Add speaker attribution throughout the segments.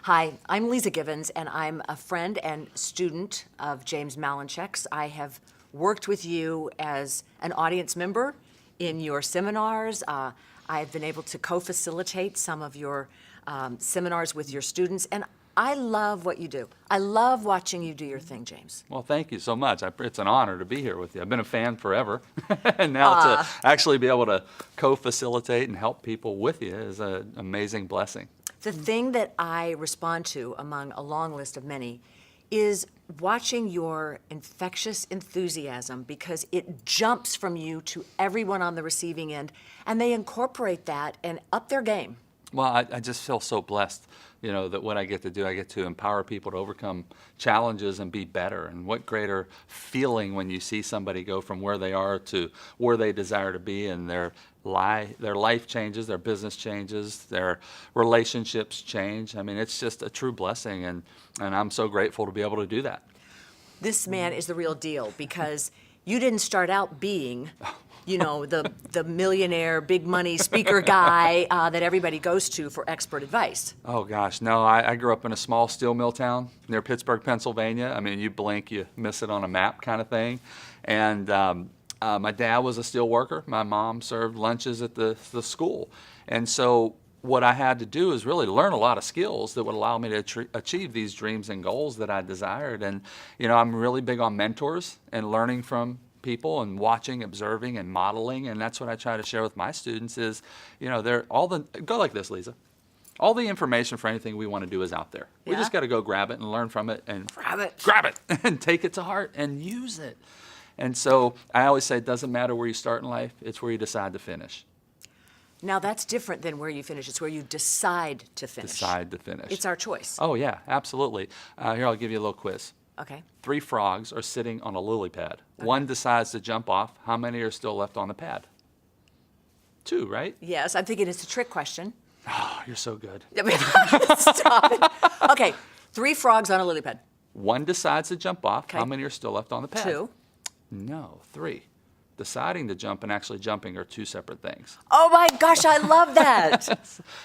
Speaker 1: Hi, I'm Leeza Gibbons, and I'm a friend and student of James Malinchak's. I have worked with you as an audience member in your seminars. I've been able to co-facilitate some of your seminars with your students, and I love what you do. I love watching you do your thing, James.
Speaker 2: Well, thank you so much. It's an honor to be here with you. I've been a fan forever, and now to actually be able to co-facilitate and help people with you is an amazing blessing.
Speaker 1: The thing that I respond to, among a long list of many, is watching your infectious enthusiasm, because it jumps from you to everyone on the receiving end, and they incorporate that and up their game.
Speaker 2: Well, I just feel so blessed, that what I get to empower people to overcome challenges and be better. And what greater feeling when you see somebody go from where they are to where they desire to be, and their life changes, their business changes, their relationships change. I mean, it's just a true blessing, and I'm so grateful to be able to do that.
Speaker 1: This man is the real deal, because you didn't start out being the millionaire, big money speaker guy that everybody goes to for expert advice.
Speaker 2: Oh gosh, no, I grew up in a small steel mill town near Pittsburgh, Pennsylvania. I mean, you blink, you miss it on a map kind of thing. And my dad was a steel worker. My mom served lunches at the school. And so what I had to do is really learn a lot of skills that would allow me to achieve these dreams and goals that I desired. And, I'm really big on mentors and learning from people and watching, observing, and modeling. And that's what I try to share with my students is, go like this, Leeza. All the information for anything we want to do is out there. We just got to go grab it and learn from it and grab it and take it to heart and use it. And so I always say it doesn't matter where you start in life, it's where you decide to finish.
Speaker 1: Now that's different than where you finish. It's where you decide to finish.
Speaker 2: Decide to finish.
Speaker 1: It's our choice.
Speaker 2: Oh yeah, absolutely. Here, I'll give you a little quiz.
Speaker 1: Okay.
Speaker 2: 3 frogs are sitting on a lily pad. Okay. One decides to jump off. How many are still left on the pad? 2, right?
Speaker 1: Yes, I'm thinking it's a trick question.
Speaker 2: Oh, you're so good.
Speaker 1: Stop it. Okay, 3 frogs on a lily pad.
Speaker 2: One decides to jump off.
Speaker 1: Okay.
Speaker 2: How many are still left on the pad?
Speaker 1: 2.
Speaker 2: No, 3. Deciding to jump and actually jumping are 2 separate things.
Speaker 1: Oh my gosh, I love that.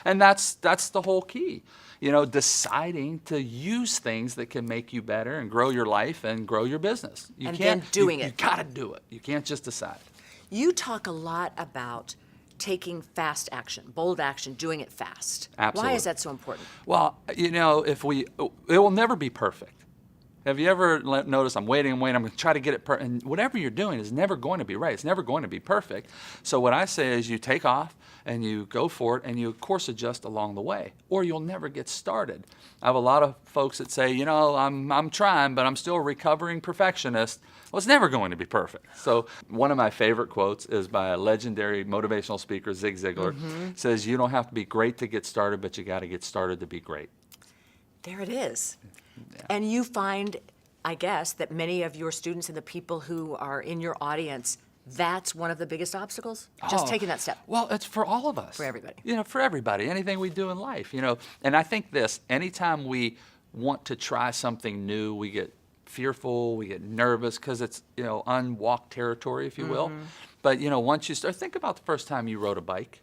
Speaker 2: And that's the whole key. Deciding to use things that can make you better and grow your life and grow your business.
Speaker 1: Then doing it.
Speaker 2: You got to do it. You can't just decide.
Speaker 1: You talk a lot about taking fast action, bold action, doing it fast.
Speaker 2: Absolutely.
Speaker 1: Why is that so important?
Speaker 2: Well, it will never be perfect. Have you ever noticed I'm waiting, I'm going to try to get it and whatever you're doing is never going to be right. It's never going to be perfect. So what I say is you take off and you go for it, and you, of course, adjust along the way, or you'll never get started. I have a lot of folks that say, I'm trying, but I'm still a recovering perfectionist. Well, it's never going to be perfect. So one of my favorite quotes is by a legendary motivational speaker, Zig Ziglar. Says, you don't have to be great to get started, but you got to get started to be great.
Speaker 1: There it is.
Speaker 2: Yeah.
Speaker 1: And you find, I guess, that many of your students and the people who are in your audience, that's one of the biggest obstacles? Just taking that step.
Speaker 2: Well, it's for all of us.
Speaker 1: For everybody.
Speaker 2: For everybody, anything we do in life, And I think anytime we want to try something new, we get fearful, we get nervous because it's, unwalked territory, if you will. But, once you start, think about the first time you rode a bike.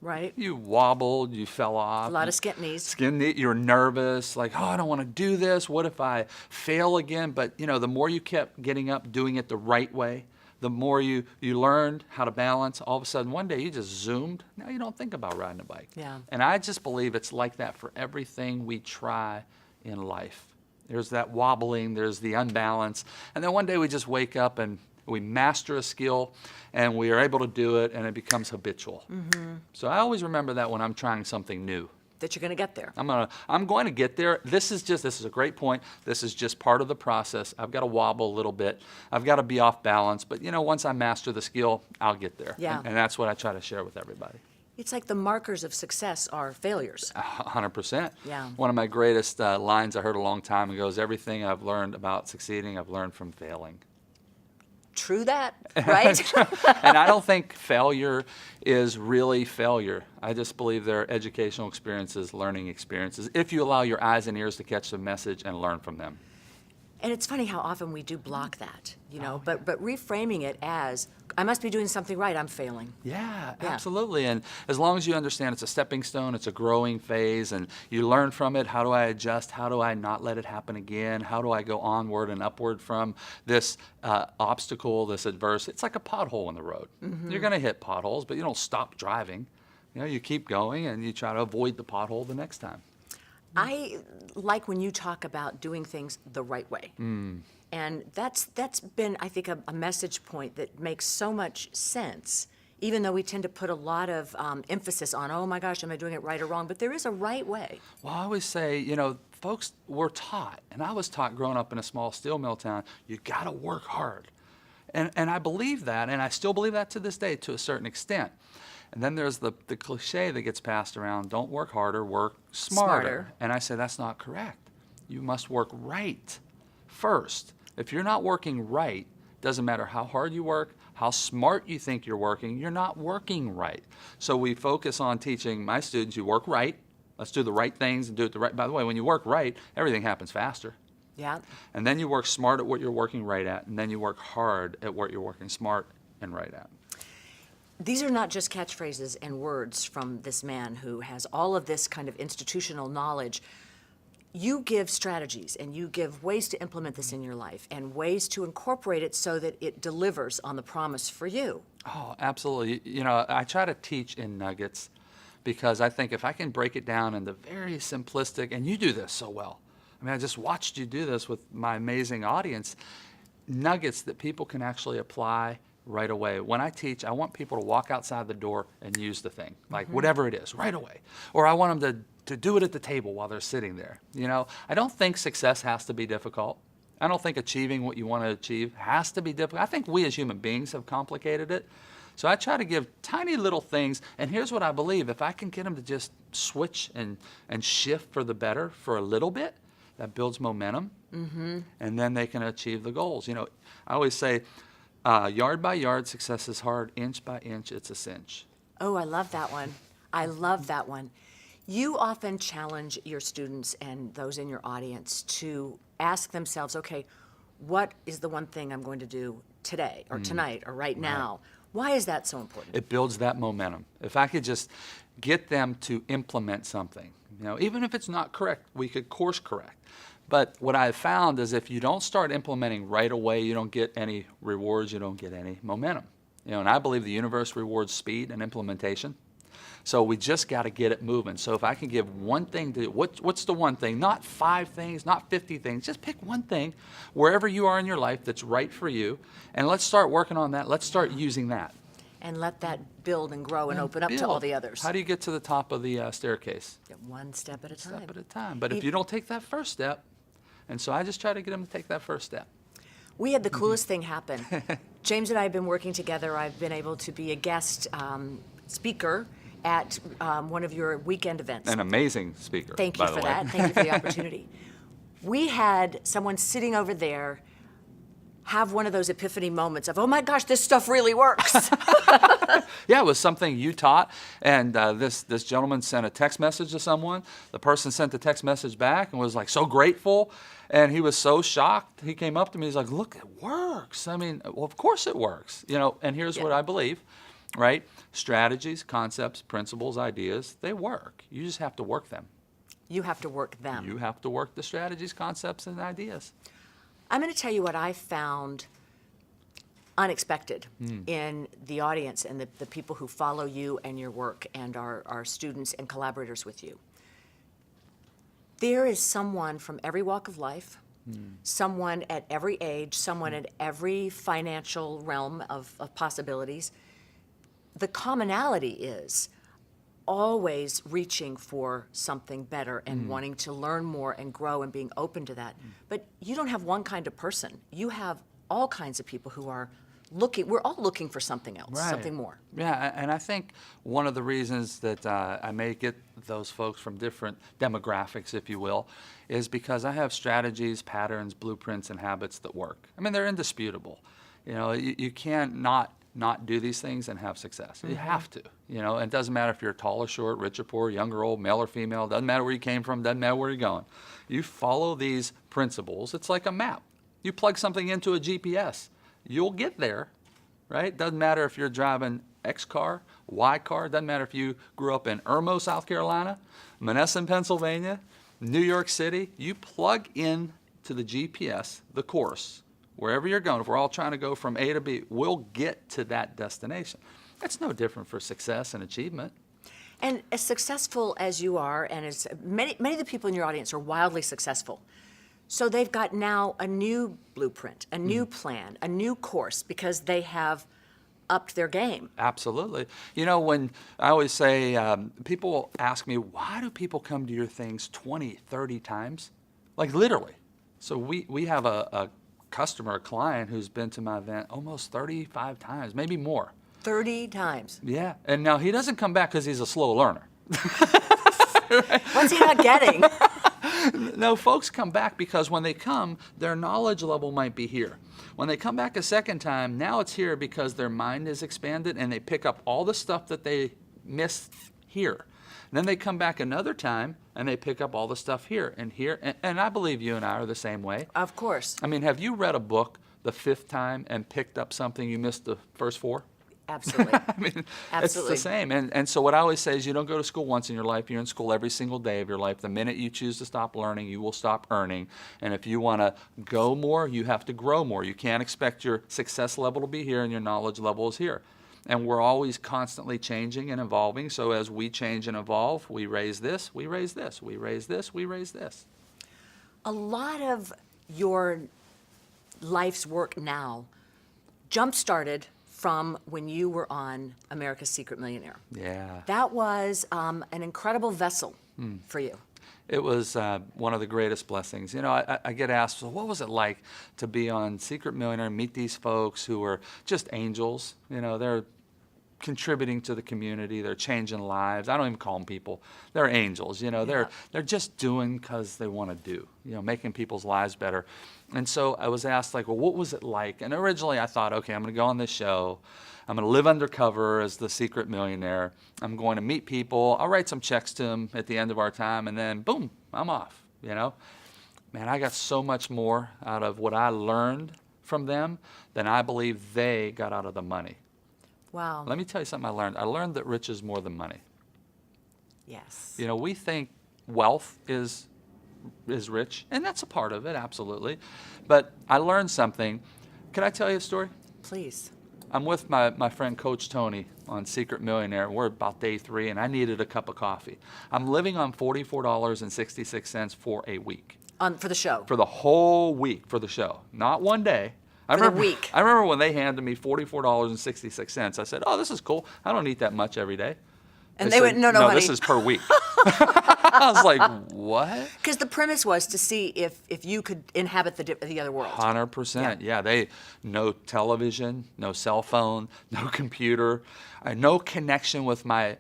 Speaker 1: Right.
Speaker 2: You wobbled, you fell off.
Speaker 1: A lot of skint knees.
Speaker 2: You're nervous, like, I don't want to do this. What if I fail again? But, the more you kept getting up, doing it the right way, the more you learned how to balance. All of a sudden, one day you just zoomed. Now you don't think about riding a bike.
Speaker 1: Yeah.
Speaker 2: And I just believe it's like that for everything we try in life. There's that wobbling, there's the unbalance. And then one day we just wake up and we master a skill, and we are able to do it, and it becomes habitual. So I always remember that when I'm trying something new.
Speaker 1: That you're going to get there.
Speaker 2: I'm going to get there. This is a great point. This is just part of the process. I've got to wobble a little bit. I've got to be off balance. But, once I master the skill, I'll get there.
Speaker 1: Yeah.
Speaker 2: And that's what I try to share with everybody.
Speaker 1: It's like the markers of success are failures.
Speaker 2: 100%.
Speaker 1: Yeah.
Speaker 2: One of my greatest lines I heard a long time ago is, everything I've learned about succeeding, I've learned from failing.
Speaker 1: True that, right?
Speaker 2: And I don't think failure is really failure. I just believe they're educational experiences, learning experiences, if you allow your eyes and ears to catch the message and learn from them.
Speaker 1: And it's funny how often we do block that, but reframing it as, I must be doing something right, I'm failing.
Speaker 2: Yeah,
Speaker 1: Yeah.
Speaker 2: absolutely. And as long as you understand it's a stepping stone, it's a growing phase, and you learn from it, how do I adjust? How do I not let it happen again? How do I go onward and upward from this obstacle, this adversity? It's like a pothole in the road. You're going to hit potholes, but you don't stop driving. You keep going and you try to avoid the pothole the next time.
Speaker 1: I like when you talk about doing things the right way. And that's been, I think, a message point that makes so much sense, even though we tend to put a lot of emphasis on, oh my gosh, am I doing it right or wrong? But there is a right way.
Speaker 2: Well, I always say, folks were taught, and I was taught growing up in a small steel mill town, you got to work hard. And I believe that, and I still believe that to this day to a certain extent. And then there's the cliche that gets passed around, don't work harder, work smarter. And I say that's not correct. You must work right first. If you're not working right, doesn't matter how hard you work, how smart you think you're working, you're not working right. So we focus on teaching my students, you work right, let's do the right things and do it the right. By the way, when you work right, everything happens faster.
Speaker 1: Yeah.
Speaker 2: And then you work smart at what you're working right at, and then you work hard at what you're working smart and right at.
Speaker 1: These are not just catchphrases and words from this man who has all of this kind of institutional knowledge. You give strategies and you give ways to implement this in your life and ways to incorporate it so that it delivers on the promise for you.
Speaker 2: Oh, absolutely. I try to teach in nuggets because I think if I can break it down into very simplistic, and you do this so well. I mean, I just watched you do this with my amazing audience, nuggets that people can actually apply right away. When I teach, I want people to walk outside the door and use the thing, like whatever it is, right away. Or I want them to do it at the table while they're sitting there. I don't think success has to be difficult. I don't think achieving what you want to achieve has to be difficult. I think we as human beings have complicated it. So I try to give tiny little things, and here's what I believe. If I can get them to just switch and shift for the better for a little bit, that builds momentum, and then they can achieve the goals. I always say, yard by yard, success is hard. Inch by inch, it's a cinch.
Speaker 1: Oh, I love that one. I love that one. You often challenge your students and those in your audience to ask themselves, okay, what is the one thing I'm going to do today or tonight or right now? Why is that so important?
Speaker 2: It builds that momentum. If I could just get them to implement something, even if it's not correct, we could course correct. But what I've found is if you don't start implementing right away, you don't get any rewards, you don't get any momentum. And I believe the universe rewards speed and implementation. So we just got to get it moving. So if I can give one thing to, what's the one thing? Not 5 things, not 50 things. Just pick one thing wherever you are in your life that's right for you. And let's start working on that. Let's start using that.
Speaker 1: And let that build and grow and open up to all the others.
Speaker 2: How do you get to the top of the staircase?
Speaker 1: One step at a time.
Speaker 2: Step at a time. But if you don't take that first step, and so I just try to get them to take that first step.
Speaker 1: We had the coolest thing happen. James and I have been working together. I've been able to be a guest speaker at one of your weekend events.
Speaker 2: An amazing speaker.
Speaker 1: Thank you for that. Thank you for the opportunity. We had someone sitting over there have one of those epiphany moments of, oh my gosh, this stuff really works.
Speaker 2: Yeah, it was something you taught, and this gentleman sent a text message to someone. The person sent the text message back and was like so grateful, and he was so shocked. He came up to me, he's like, look, it works. I mean, well, of course it works. And here's what I believe, right? Strategies, concepts, principles, ideas, they work. You just have to work them.
Speaker 1: You have to work them.
Speaker 2: You have to work the strategies, concepts, and ideas.
Speaker 1: I'm going to tell you what I found unexpected in the audience and the people who follow you and your work and are students and collaborators with you. There is someone from every walk of life, someone at every age, someone at every financial realm of possibilities. The commonality is always reaching for something better and wanting to learn more and grow and being open to that. But you don't have one kind of person. You have all kinds of people who are looking, we're all looking for something else, something more.
Speaker 2: Yeah, and I think one of the reasons that I may get those folks from different demographics, if you will, is because I have strategies, patterns, blueprints, and habits that work. I mean, they're indisputable. You can't not do these things and have success. You have to, and it doesn't matter if you're tall or short, rich or poor, young or old, male or female, doesn't matter where you came from, doesn't matter where you're going. You follow these principles. It's like a map. You plug something into a GPS, you'll get there, right? Doesn't matter if you're driving X car, Y car. Doesn't matter if you grew up in Irmo, South Carolina, Monessen, Pennsylvania, New York City. You plug in to the GPS, the course, wherever you're going. If we're all trying to go from A to B, we'll get to that destination. That's no different for success and achievement.
Speaker 1: And as successful as you are, and as many of the people in your audience are wildly successful, so they've got now a new blueprint, a new plan, a new course, because they have upped their game.
Speaker 2: Absolutely. You know, when I always say, people ask me, why do people come to your things 20, 30 times? Like literally. So we have a customer, a client who's been to my event almost 35 times, maybe more.
Speaker 1: 30 times.
Speaker 2: Yeah. And now he doesn't come back because he's a slow learner.
Speaker 1: What's he not getting?
Speaker 2: No, folks come back because when they come, their knowledge level might be here. When they come back a second time, now it's here because their mind is expanded and they pick up all the stuff that they missed here. And then they come back another time and they pick up all the stuff here and here. And I believe you and I are the same way.
Speaker 1: Of course.
Speaker 2: I mean, have you read a book the 5th time and picked up something you missed the first 4?
Speaker 1: Absolutely.
Speaker 2: I mean,
Speaker 1: Absolutely.
Speaker 2: it's the same. And so what I always say is you don't go to school once in your life. You're in school every single day of your life. The minute you choose to stop learning, you will stop earning. And if you want to go more, you have to grow more. You can't expect your success level to be here and your knowledge level is here. And we're always constantly changing and evolving. So as we change and evolve, we raise this, we raise this, we raise this, we raise this.
Speaker 1: A lot of your life's work now jump-started from when you were on America's Secret Millionaire.
Speaker 2: Yeah.
Speaker 1: That was an incredible vessel for you.
Speaker 2: It was one of the greatest blessings. You know, I get asked, so what was it like to be on Secret Millionaire, meet these folks who are just angels? You know, they're contributing to the community. They're changing lives. I don't even call them people. They're angels. You know, they're just doing because they want to do, you know, making people's lives better. And so I was asked, like, well, what was it like? And originally I thought, okay, I'm going to go on this show. I'm going to live undercover as the secret millionaire. I'm going to meet people. I'll write some checks to them at the end of our time, and then, boom, I'm off, you know? Man, I got so much more out of what I learned from them than I believe they got out of the money.
Speaker 1: Wow.
Speaker 2: Let me tell you something I learned. I learned that rich is more than money.
Speaker 1: Yes.
Speaker 2: You know, we think wealth is rich, and that's a part of it, absolutely. But I learned something. Can I tell you a story?
Speaker 1: Please.
Speaker 2: I'm with my friend Coach Tony on Secret Millionaire. We're about day 3, and I needed a cup of coffee. I'm living on $44.66 for a week.
Speaker 1: For the show.
Speaker 2: For the whole week for the show, not one day.
Speaker 1: For the week.
Speaker 2: I remember when they handed me $44.66. I said, "Oh, this is cool. I don't eat that much every day."
Speaker 1: And they went, "No,
Speaker 2: no,
Speaker 1: honey."
Speaker 2: this is per week. I was like, "What?"
Speaker 1: Because the premise was to see if you could inhabit the other world.
Speaker 2: 100%. Yeah, they no television, no cell phone, no computer, no connection with my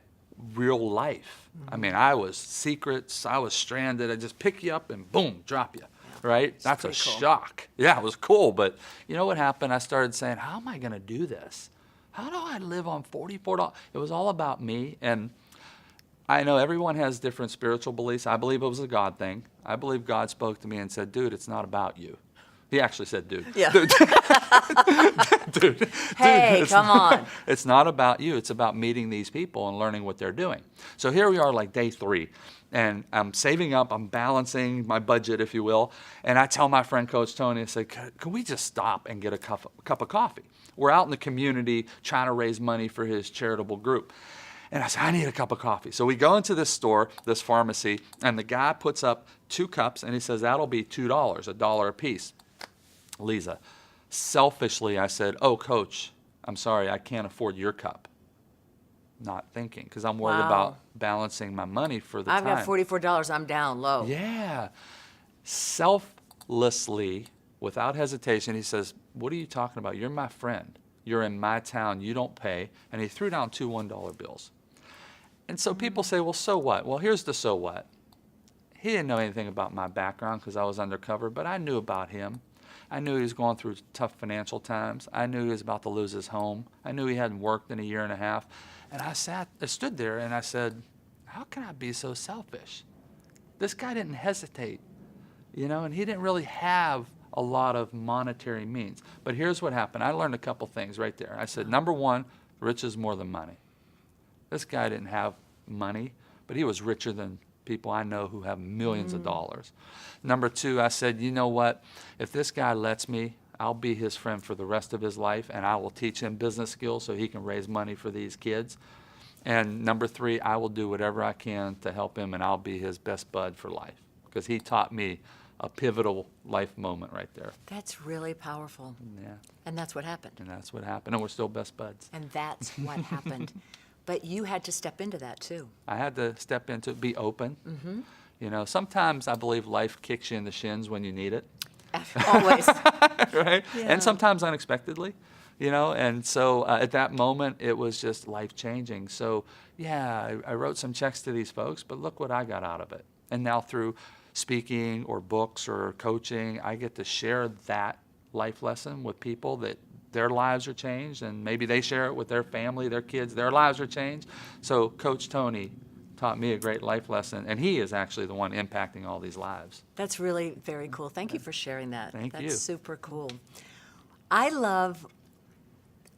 Speaker 2: real life. I mean, I was secrets. I was stranded. I just pick you up and boom, drop you. Right? That's a
Speaker 1: pretty cool.
Speaker 2: shock. Yeah, it was cool. But you know what happened? I started saying, how am I going to do this? How do I live on $44? It was all about me. And I know everyone has different spiritual beliefs. I believe it was a God thing. I believe God spoke to me and said, dude, it's not about you. He actually said, dude.
Speaker 1: Yeah.
Speaker 2: Dude.
Speaker 1: Hey, come on.
Speaker 2: It's not about you. It's about meeting these people and learning what they're doing. So here we are, like day 3. And I'm saving up, I'm balancing my budget, if you will. And I tell my friend Coach Tony, I say, can we just stop and get a cup of coffee? We're out in the community trying to raise money for his charitable group. And I said, I need a cup of coffee. So we go into this store, this pharmacy, and the guy puts up 2 cups, and he says, that'll be $2, $1 a piece. Leeza, selfishly, I said, oh, Coach, I'm sorry, I can't afford your cup. Not thinking, because I'm worried
Speaker 1: Wow.
Speaker 2: about balancing my money for the
Speaker 1: I've
Speaker 2: time.
Speaker 1: got $44. I'm down low.
Speaker 2: Yeah. Selflessly, without hesitation, he says, what are you talking about? You're my friend. You're in my town. You don't pay. And he threw down 2 $1 bills. And so people say, well, so what? Well, here's the so what. He didn't know anything about my background because I was undercover, but I knew about him. I knew he was going through tough financial times. I knew he was about to lose his home. I knew he hadn't worked in a year and a half. And I stood there and I said, how can I be so selfish? This guy didn't hesitate, you know, and he didn't really have a lot of monetary means. But here's what happened. I learned a couple things right there. I said, number one, rich is more than money. This guy didn't have money, but he was richer than people I know who have millions of dollars. Number two, I said, you know what? If this guy lets me, I'll be his friend for the rest of his life, and I will teach him business skills so he can raise money for these kids. And number three, I will do whatever I can to help him, and I'll be his best bud for life, because he taught me a pivotal life moment right there.
Speaker 1: That's really powerful.
Speaker 2: Yeah,
Speaker 1: And that's what happened.
Speaker 2: and that's what happened, and we're still best buds.
Speaker 1: And that's what happened. But you had to step into that too.
Speaker 2: I had to step into it, be open. You know, sometimes I believe life kicks you in the shins when you need it.
Speaker 1: Always.
Speaker 2: Right?
Speaker 1: Yeah.
Speaker 2: And sometimes unexpectedly, you know, and so at that moment it was just life-changing. So yeah, I wrote some checks to these folks, but look what I got out of it. And now through speaking or books or coaching, I get to share that life lesson with people that their lives are changed, and maybe they share it with their family, their kids, their lives are changed. So Coach Tony taught me a great life lesson, and he is actually the one impacting all these lives.
Speaker 1: That's really very cool. Thank you for sharing that.
Speaker 2: Thank
Speaker 1: That's
Speaker 2: you.
Speaker 1: super cool. I'm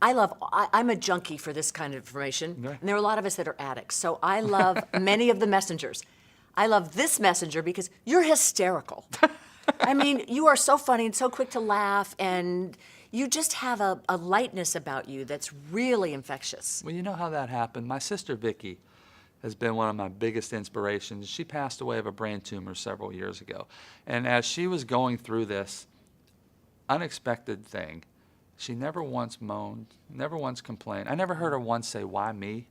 Speaker 1: a junkie for this kind of information,
Speaker 2: Right.
Speaker 1: and there are a lot of us that are addicts. So I love many of the messengers. I love this messenger because you're hysterical. I mean, you are so funny and so quick to laugh, and you just have a lightness about you that's really infectious.
Speaker 2: Well, you know how that happened? My sister Vicky has been one of my biggest inspirations. She passed away of a brain tumor several years ago. And as she was going through this unexpected thing, she never once moaned, never once complained. I never heard her once say, "Why me?"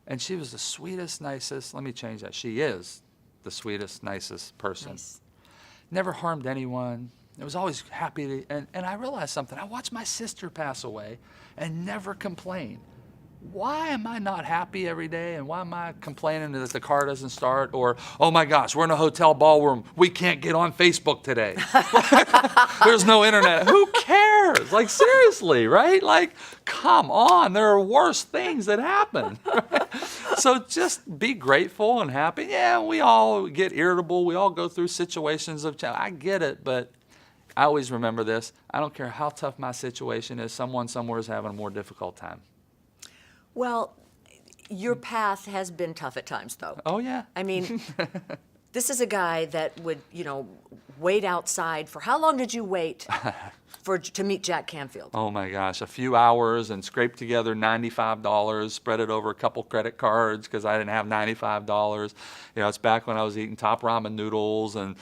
Speaker 2: And she was the sweetest, nicest, let me change that. She is the sweetest, nicest person.
Speaker 1: Nice.
Speaker 2: Never harmed anyone. I was always happy to, and I realized something. I watched my sister pass away and never complain. Why am I not happy every day, and why am I complaining that the car doesn't start, or, oh my gosh, we're in a hotel ballroom, we can't get on Facebook today. There's no internet. Who cares? Like, seriously, right? Like, come on, there are worse things that happen. So just be grateful and happy. Yeah, we all get irritable. We all go through situations of challenge. I get it, but I always remember this. I don't care how tough my situation is, someone somewhere is having a more difficult time.
Speaker 1: Well, your path has been tough at times, though.
Speaker 2: Oh, yeah.
Speaker 1: I mean, this is a guy that would, wait outside for, how long did you wait to meet Jack Canfield?
Speaker 2: Oh my gosh, a few hours and scrape together $95, spread it over a couple credit cards because I didn't have $95. It's back when I was eating top ramen noodles and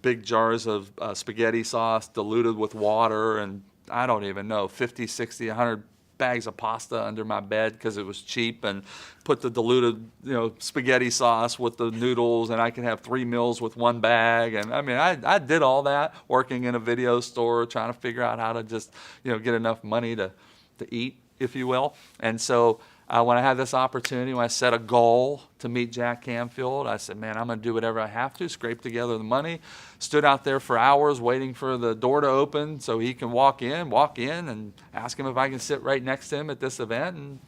Speaker 2: big jars of spaghetti sauce diluted with water, and I don't even know, 50, 60, 100 bags of pasta under my bed because it was cheap, and put the diluted spaghetti sauce with the noodles, and I could have 3 meals with 1 bag. And I mean, I did all that working in a video store, trying to figure out how to just get enough money to eat, if you will. And so when I had this opportunity, when I set a goal to meet Jack Canfield, I said, man, I'm going to do whatever I have to, scrape together the money, stood out there for hours waiting for the door to open so he can walk in and ask him if I can sit right next to him at this event and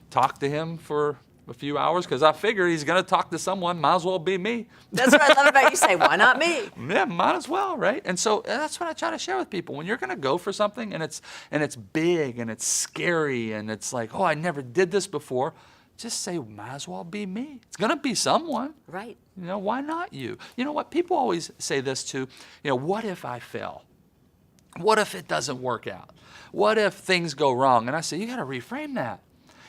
Speaker 2: talk to him for a few hours, because I figured he's going to talk to someone, might as well be me.
Speaker 1: That's what I love about you. Say, why not me?
Speaker 2: Yeah, might as well, right? And so that's what I try to share with people. When you're going to go for something and it's big and it's scary and it's like, oh, I never did this before, just say, might as well be me. It's going to be someone.
Speaker 1: Right.
Speaker 2: Why not you? You know what? People always say this too, what if I fail? What if it doesn't work out? What if things go wrong? And I say, you got to reframe that.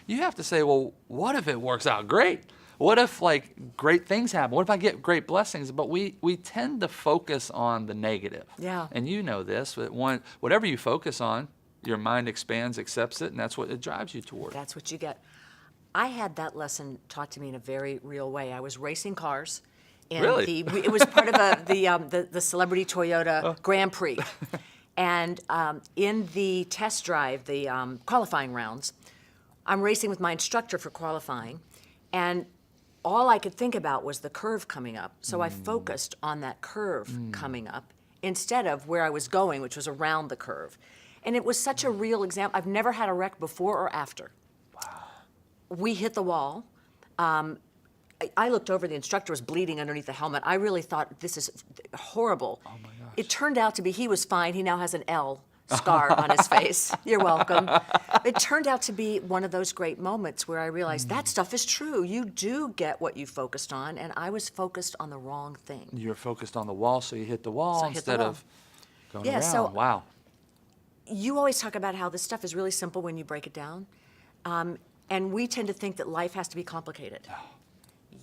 Speaker 2: You have to say, well, what if it works out great? What if great things happen? What if I get great blessings? But we tend to focus on the negative.
Speaker 1: Yeah.
Speaker 2: And you know this, but whatever you focus on, your mind expands, accepts it, and that's what it drives you toward.
Speaker 1: That's what you get. I had that lesson taught to me in a very real way. I was racing cars. And
Speaker 2: Really?
Speaker 1: It was part of the Celebrity Toyota Grand Prix. And in the test drive, the qualifying rounds, I'm racing with my instructor for qualifying, and all I could think about was the curve coming up. So I focused on that curve coming up instead of where I was going, which was around the curve. And it was such a real example. I've never had a wreck before or after. Wow. We hit the wall. I looked over, the instructor was bleeding underneath the helmet. I really thought, this is horrible.
Speaker 2: Oh my gosh.
Speaker 1: It turned out to be, he was fine. He now has an L scar on his face. You're welcome. It turned out to be one of those great moments where I realized that stuff is true. You do get what you focused on, and I was focused on the wrong thing.
Speaker 2: You're focused on the wall, so you hit the wall
Speaker 1: So I hit the
Speaker 2: instead
Speaker 1: wall.
Speaker 2: of going
Speaker 1: Yeah,
Speaker 2: around.
Speaker 1: so-
Speaker 2: Wow.
Speaker 1: You always talk about how this stuff is really simple when you break it down. And we tend to think that life has to be complicated.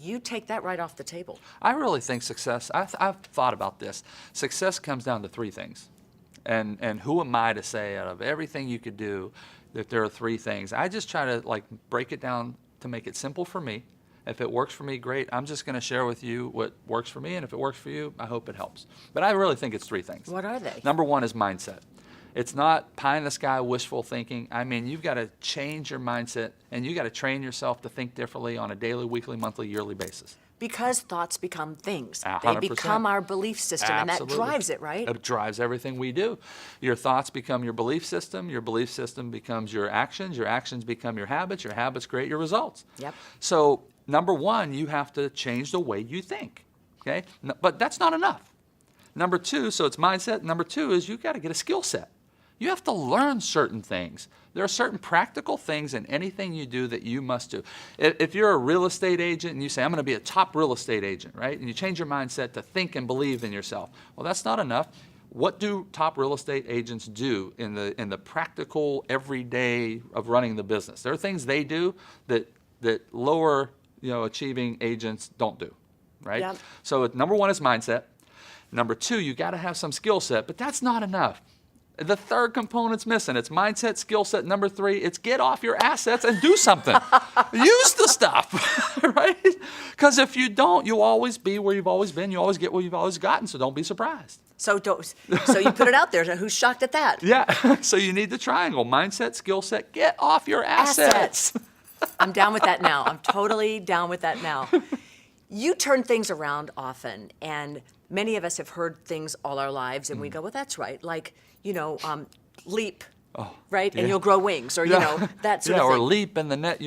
Speaker 1: You take that right off the table.
Speaker 2: I really think success, I've thought about this. Success comes down to three things. And who am I to say out of everything you could do that there are three things? I just try to like break it down to make it simple for me. If it works for me, great. I'm just going to share with you what works for me, and if it works for you, I hope it helps. But I really think it's three things.
Speaker 1: What are they?
Speaker 2: Number one is mindset. It's not pie in the sky wishful thinking. I mean, you've got to change your mindset, and you got to train yourself to think differently on a daily, weekly, monthly, yearly basis.
Speaker 1: Because thoughts become things.
Speaker 2: 100%.
Speaker 1: They become our belief system, and that
Speaker 2: Absolutely.
Speaker 1: drives it, right?
Speaker 2: It drives everything we do. Your thoughts become your belief system becomes your actions become your habits create your results.
Speaker 1: Yep.
Speaker 2: So number one, you have to change the way you think, okay? But that's not enough. Number two, so it's mindset. Number two is you've got to get a skill set. You have to learn certain things. There are certain practical things in anything you do that you must do. If you're a real estate agent and you say, I'm going to be a top real estate agent, right? And you change your mindset to think and believe in yourself. Well, that's not enough. What do top real estate agents do in the practical everyday of running the business? There are things they do that lower, achieving agents don't do, right?
Speaker 1: Yep.
Speaker 2: So number one is mindset. Number two, you got to have some skill set, but that's not enough. The third component's missing. It's mindset, skill set. Number three, it's get off your assets and do something. Use the stuff, right? Because if you don't, you'll always be where you've always been. You always get what you've always gotten, so don't be surprised.
Speaker 1: So you put it out there. So who's shocked at that?
Speaker 2: Yeah, so you need the triangle. Mindset, skill set, get off your assets.
Speaker 1: I'm down with that now. I'm totally down with that now. You turn things around often, and many of us have heard things all our lives, and we go, well, that's right. Like, leap, right?
Speaker 2: yeah.
Speaker 1: And you'll grow wings, or, that sort
Speaker 2: Yeah,
Speaker 1: of
Speaker 2: or
Speaker 1: thing.
Speaker 2: leap and the net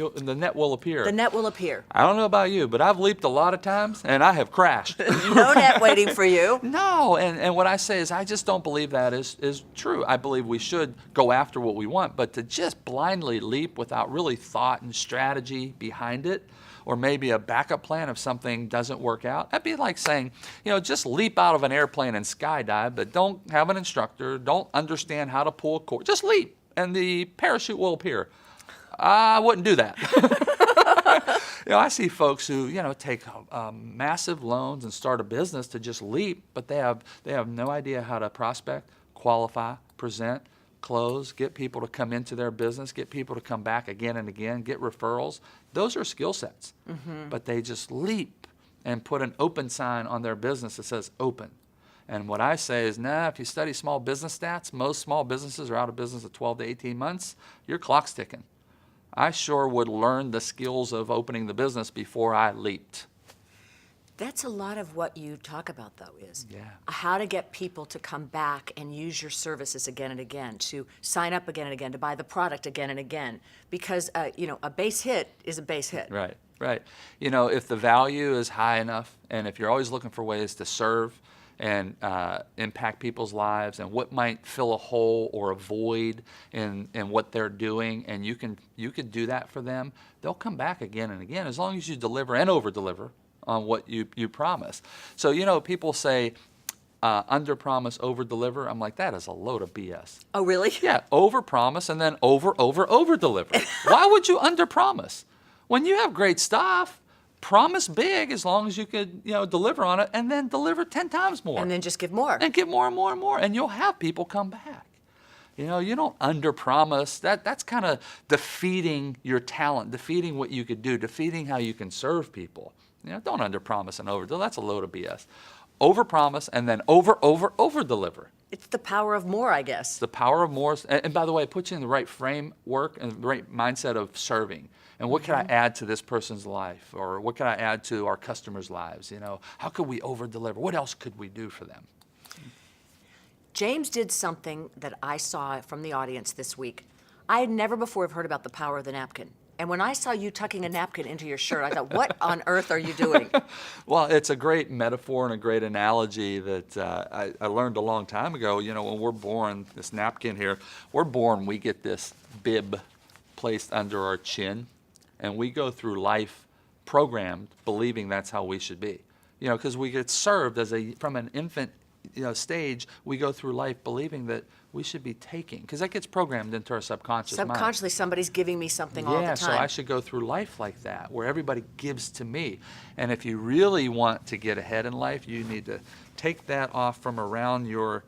Speaker 2: will appear.
Speaker 1: The net will appear.
Speaker 2: I don't know about you, but I've leaped a lot of times, and I have crashed.
Speaker 1: No net waiting for you.
Speaker 2: No, and what I say is I just don't believe that is true. I believe we should go after what we want, but to just blindly leap without really thought and strategy behind it, or maybe a backup plan if something doesn't work out, that'd be like saying, just leap out of an airplane and skydive, but don't have an instructor, don't understand how to pull a cord, just leap, and the parachute will appear. I wouldn't do that. I see folks who, take massive loans and start a business to just leap, but they have no idea how to prospect, qualify, present, close, get people to come into their business, get people to come back again and again, get referrals. Those are skill sets. Mm-hmm. But they just leap and put an open sign on their business that says open. And what I say is, if you study small business stats, most small businesses are out of business at 12 to 18 months. Your clock's ticking. I sure would learn the skills of opening the business before I leaped.
Speaker 1: That's a lot of what you talk about, though, is
Speaker 2: Yeah.
Speaker 1: how to get people to come back and use your services again and again, to sign up again and again, to buy the product again and again. Because, a base hit is a base hit.
Speaker 2: Right. If the value is high enough, and if you're always looking for ways to serve and impact people's lives, and what might fill a hole or a void in what they're doing, and you can do that for them, they'll come back again and again, as long as you deliver and over-deliver on what you promise. So, people say, under-promise, over-deliver. I'm like, that is a load of BS.
Speaker 1: Oh, really?
Speaker 2: Yeah, over-promise and then over-deliver. Why would you under-promise? When you have great stuff, promise big as long as you could, deliver on it, and then deliver 10 times more.
Speaker 1: And then just give more.
Speaker 2: And get more and more and more, and you'll have people come back. You don't under-promise. That's kind of defeating your talent, defeating what you could do, defeating how you can serve people. Don't under-promise and over-deliver. That's a load of BS. Over-promise and then over-deliver.
Speaker 1: It's the power of more, I guess.
Speaker 2: The power of more. And by the way, it puts you in the right framework and the right mindset of serving. And what can I add to this person's life? Or what can I add to our customers' lives? How could we over-deliver? What else could we do for them?
Speaker 1: James did something that I saw from the audience this week. I had never before heard about the power of the napkin. And when I saw you tucking a napkin into your shirt, I thought, what on earth are you doing?
Speaker 2: Well, it's a great metaphor and a great analogy that I learned a long time ago. You know, when we're born, this napkin here, we're born, we get this bib placed under our chin, and we go through life programmed believing that's how we should be. You know, because we get served from an infant, stage, we go through life believing that we should be taking, because that gets programmed into our subconscious mind.
Speaker 1: Subconsciously, somebody's giving me something all the time.
Speaker 2: Yeah, so I should go through life like that, where everybody gives to me. And if you really want to get ahead in life, you need to take that off from around your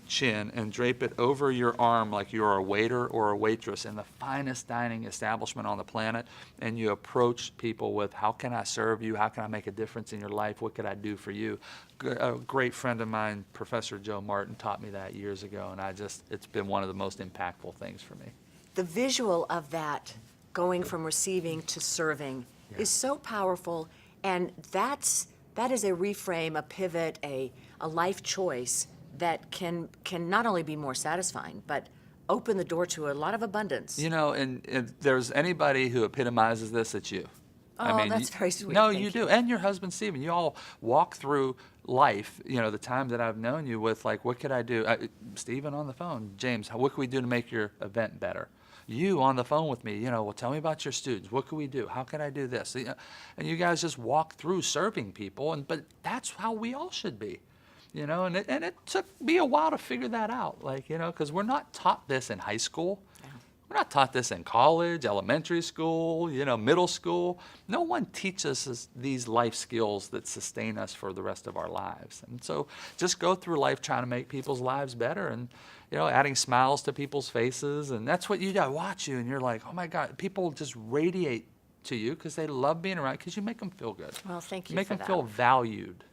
Speaker 2: chin and drape it over your arm like you're a waiter or a waitress in the finest dining establishment on the planet, and you approach people with, how can I serve you? How can I make a difference in your life? What could I do for you? A great friend of mine, Professor Joe Martin, taught me that years ago, and it's been one of the most impactful things for me.
Speaker 1: The visual of that, going from receiving to serving, is so powerful, and that is a reframe, a pivot, a life choice that can not only be more satisfying, but open the door to a lot of abundance.
Speaker 2: You know, and if there's anybody who epitomizes this, it's you.
Speaker 1: Oh, that's very sweet.
Speaker 2: No,
Speaker 1: Thank
Speaker 2: you
Speaker 1: you.
Speaker 2: do. And your husband, Stephen. You all walk through life, the time that I've known you with, like, what could I do? Stephen on the phone, James, what can we do to make your event better? You on the phone with me, well, tell me about your students. What can we do? How can I do this? And you guys just walk through serving people, but that's how we all should be. And it took me a while to figure that out, because we're not taught this in high school.
Speaker 1: Yeah.
Speaker 2: We're not taught this in college, elementary school, middle school. No one teaches us these life skills that sustain us for the rest of our lives. And so just go through life trying to make people's lives better and, adding smiles to people's faces. And that's what you do. I watch you and you're like, oh my God, people just radiate to you because they love being around, because you make them feel good.
Speaker 1: Well, thank you
Speaker 2: You make
Speaker 1: for
Speaker 2: them
Speaker 1: that.
Speaker 2: feel valued.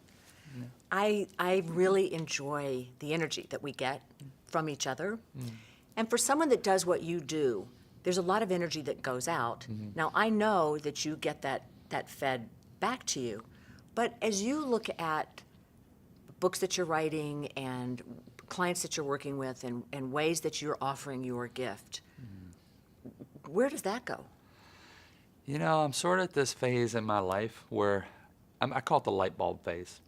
Speaker 1: I really enjoy the energy that we get from each other. And for someone that does what you do, there's a lot of energy that goes out. Now, I know that you get that fed back to you. But as you look at books that you're writing and clients that you're working with and ways that you're offering your gift, where does that go?
Speaker 2: I'm sort of at this phase in my life where I call it the light bulb phase.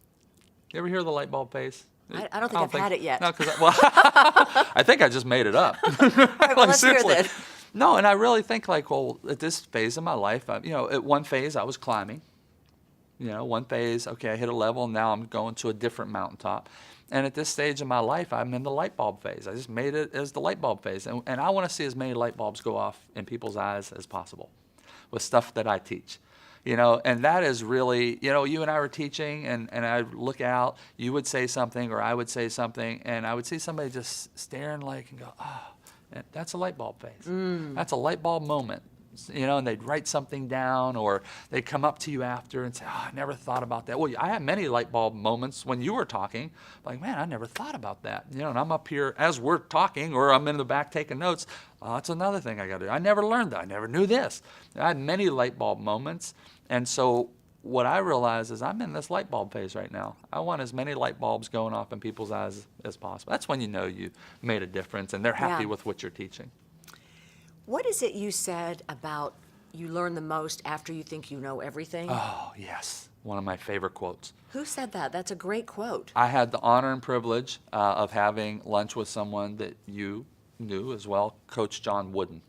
Speaker 2: You ever hear of the light bulb phase?
Speaker 1: I don't think I've had it yet.
Speaker 2: No, I think I just made it up.
Speaker 1: All right, well, let's hear
Speaker 2: seriously.
Speaker 1: that.
Speaker 2: No, and I really think at this phase of my life, at one phase I was climbing. One phase, okay, I hit a level, now I'm going to a different mountaintop. And at this stage of my life, I'm in the light bulb phase. I just made it as the light bulb phase. And I want to see as many light bulbs go off in people's eyes as possible with stuff that I teach. And that is really, you and I were teaching, and I look out, you would say something, or I would say something, and I would see somebody just staring and go, oh, that's a light bulb phase. That's a light bulb moment. And they'd write something down, or they'd come up to you after and say, oh, I never thought about that. Well, I had many light bulb moments when you were talking, like, man, I never thought about that. And I'm up here as we're talking, or I'm in the back taking notes. Oh, that's another thing I got to do. I never learned that. I never knew this. I had many light bulb moments. And so what I realize is I'm in this light bulb phase right now. I want as many light bulbs going off in people's eyes as possible. That's when you made a difference and they're happy with what you're teaching.
Speaker 1: What is it you said about you learn the most after you think you know everything?
Speaker 2: Oh, yes. One of my favorite quotes.
Speaker 1: Who said that? That's a great quote.
Speaker 2: I had the honor and privilege of having lunch with someone that you knew as well, Coach John Wooden,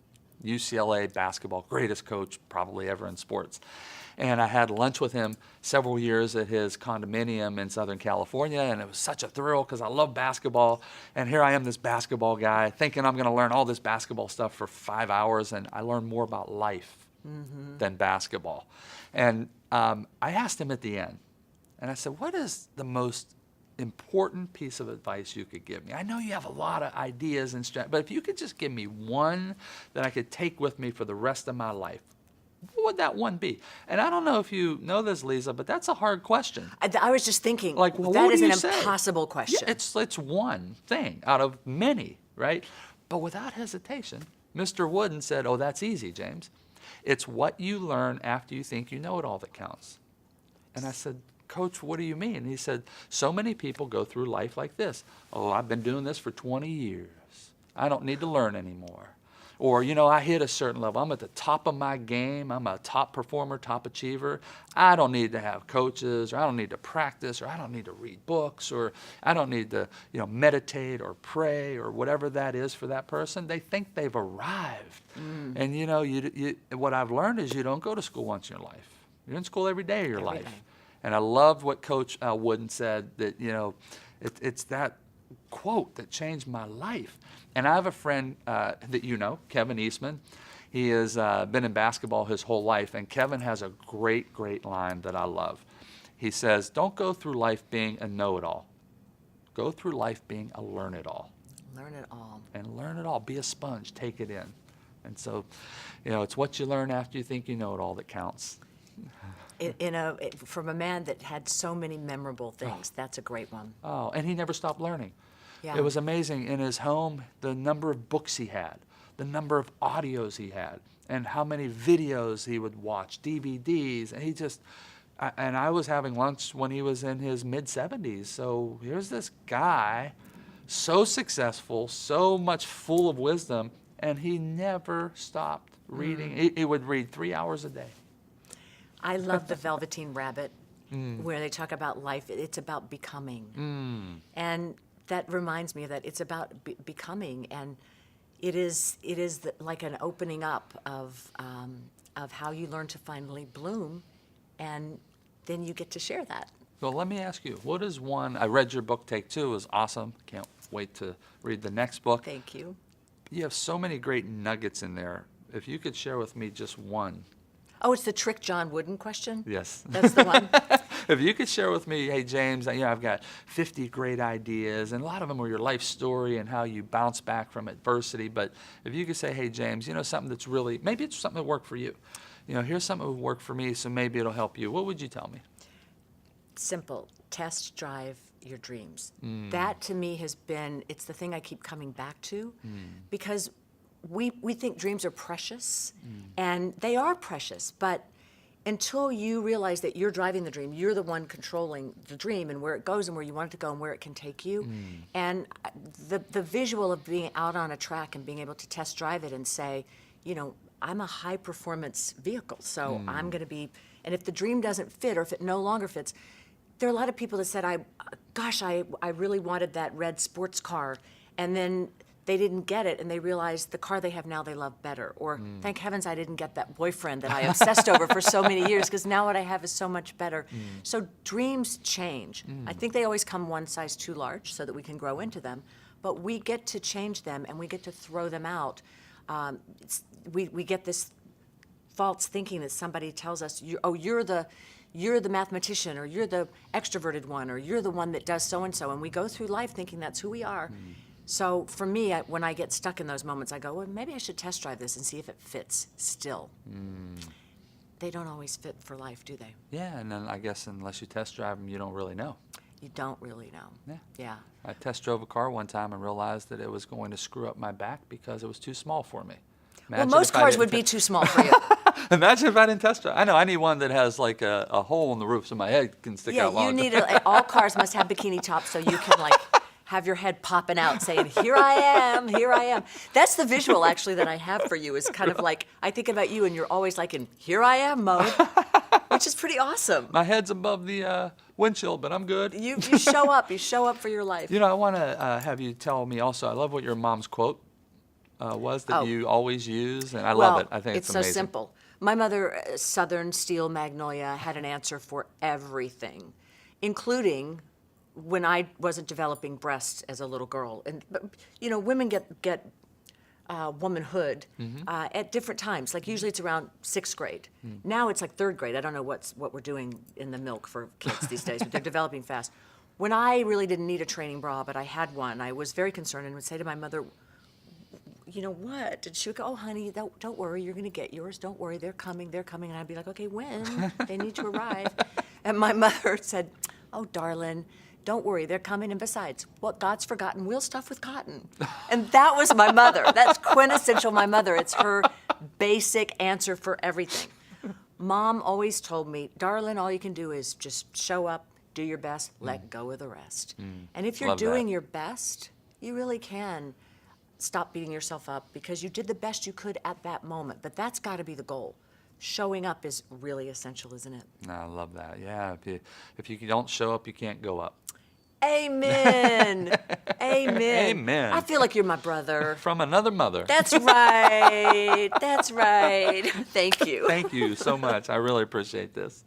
Speaker 2: UCLA basketball, greatest coach probably ever in sports. And I had lunch with him several years at his condominium in Southern California, and it was such a thrill because I love basketball. And here I am, this basketball guy, thinking I'm going to learn all this basketball stuff for 5 hours, and I learned more about life than basketball. And I asked him at the end, and I said, what is the most important piece of advice you could give me? I know you have a lot of ideas and but if you could just give me one that I could take with me for the rest of my life, what would that one be? And I don't know if you know this, Leeza, but that's a hard question.
Speaker 1: I was just thinking,
Speaker 2: Like, well,
Speaker 1: that
Speaker 2: what
Speaker 1: is
Speaker 2: do
Speaker 1: an
Speaker 2: you say?
Speaker 1: impossible question.
Speaker 2: Yeah, it's one thing out of many, right? But without hesitation, Mr. Wooden said, oh, that's easy, James. It's what you learn after you think you know it all that counts. And I said, Coach, what do you mean? And he said, so many people go through life like this. Oh, I've been doing this for 20 years. I don't need to learn anymore. Or, you know, I hit a certain level. I'm at the top of my game. I'm a top performer, top achiever. I don't need to have coaches, or I don't need to practice, or I don't need to read books, or I don't need to, you know, meditate or pray or whatever that is for that person. They think they've arrived. And, you know, what I've learned is you don't go to school once in your life. You're in school every day of your life.
Speaker 1: day.
Speaker 2: And I loved what Coach Wooden said, that, you know, it's that quote that changed my life. And I have a friend that you know, Kevin Eastman. He has been in basketball his whole life, and Kevin has a great, great line that I love. He says, don't go through life being a know-it-all. Go through life being a learn-it-all.
Speaker 1: Learn it all.
Speaker 2: And learn it all. Be a sponge. Take it in. And so, you know, it's what you learn after you think you know it all that counts.
Speaker 1: From a man that had so many memorable things, that's a great one.
Speaker 2: Oh, and he never stopped learning.
Speaker 1: Yeah.
Speaker 2: It was amazing in his home, the number of books he had, the number of audios he had, and how many videos he would watch, DVDs, and he just, and I was having lunch when he was in his mid-70s, so here's this guy, so successful, so much full of wisdom, and he never stopped reading. He would read 3 hours a day.
Speaker 1: I love the Velveteen Rabbit, where they talk about life. It's about becoming. And that reminds me of that. It's about becoming, and it is like an opening up of how you learn to finally bloom, and then you get to share that.
Speaker 2: Well, let me ask you, what is one, I read your book, Take Two, it was awesome. Can't wait to read the next book.
Speaker 1: Thank you.
Speaker 2: You have so many great nuggets in there. If you could share with me just one.
Speaker 1: Oh, it's the Trick John Wooden question?
Speaker 2: Yes.
Speaker 1: That's the one?
Speaker 2: If you could share with me, hey, James, you know, I've got 50 great ideas, and a lot of them are your life story and how you bounce back from adversity. But if you could say, hey, James, you know, something that's really, maybe it's something that worked for you. You know, here's something that would work for me, so maybe it'll help you. What would you tell me?
Speaker 1: Simple. Test drive your dreams. That, to me, has been, it's the thing I keep coming back to, because we think dreams are precious, and they are precious, but until you realize that you're driving the dream, you're the one controlling the dream and where it goes and where you want it to go and where it can take you. And the visual of being out on a track and being able to test drive it and say, you know, I'm a high performance vehicle, so I'm going to be, and if the dream doesn't fit or if it no longer fits, there are a lot of people that said, I really wanted that red sports car, and then they didn't get it, and they realized the car they have now they love better. Or, thank heavens I didn't get that boyfriend that I obsessed over for so many years, because now what I have is so much better. So dreams change. I think they always come one size too large so that we can grow into them, but we get to change them, and we get to throw them out. We get this false thinking that somebody tells us, you're the mathematician, or you're the extroverted one, or you're the one that does so-and-so, and we go through life thinking that's who we are. So for me, when I get stuck in those moments, I go, well, maybe I should test drive this and see if it fits still. They don't always fit for life, do they?
Speaker 2: Yeah, and then I guess unless you test drive them, you don't really know.
Speaker 1: You don't really know. Yeah.
Speaker 2: I test drove a car one time and realized that it was going to screw up my back because it was too small for me.
Speaker 1: Well, most cars would be too small for you.
Speaker 2: Imagine if I didn't test drive. I know, I need one that has like a hole in the roof so my head can stick out
Speaker 1: Yeah,
Speaker 2: longer.
Speaker 1: you need all cars must have bikini tops so you can like have your head popping out saying, here I am, here I am. That's the visual actually that I have for you, is kind of like, I think about you and you're always like in here I am mode, which is pretty awesome.
Speaker 2: My head's above the windshield, but I'm good.
Speaker 1: You show up for your life.
Speaker 2: You know, I want to have you tell me also, I love what your mom's quote was that you always use, and I love it. I think it's amazing.
Speaker 1: So simple. My mother, Southern Steel Magnolia, had an answer for everything, including when I wasn't developing breasts as a little girl. And you know, women get womanhood at different times. Like usually it's around 6th grade. Now it's like 3rd grade. I don't know what we're doing in the milk for kids these days, but they're developing fast. When I really didn't need a training bra, but I had one, I was very concerned and would say to my mother, you know what? And she would go, oh, honey, don't worry, you're going to get yours. Don't worry, they're coming. And I'd be like, okay, when? They need to arrive. And my mother said, oh, darling, don't worry, they're coming. And besides, what God's forgotten, we'll stuff with cotton. And that was my mother. That's quintessential my mother. It's her basic answer for everything. Mom always told me, darling, all you can do is just show up, do your best, let go of the rest. And if you're
Speaker 2: Love
Speaker 1: doing
Speaker 2: that.
Speaker 1: your best, you really can stop beating yourself up because you did the best you could at that moment. But that's got to be the goal. Showing up is really essential, isn't it?
Speaker 2: No, I love that. Yeah, if you don't show up, you can't go up.
Speaker 1: Amen. Amen.
Speaker 2: Amen.
Speaker 1: I feel like you're my brother.
Speaker 2: From another mother.
Speaker 1: That's right. That's right. Thank you.
Speaker 2: Thank you so much. I really appreciate this.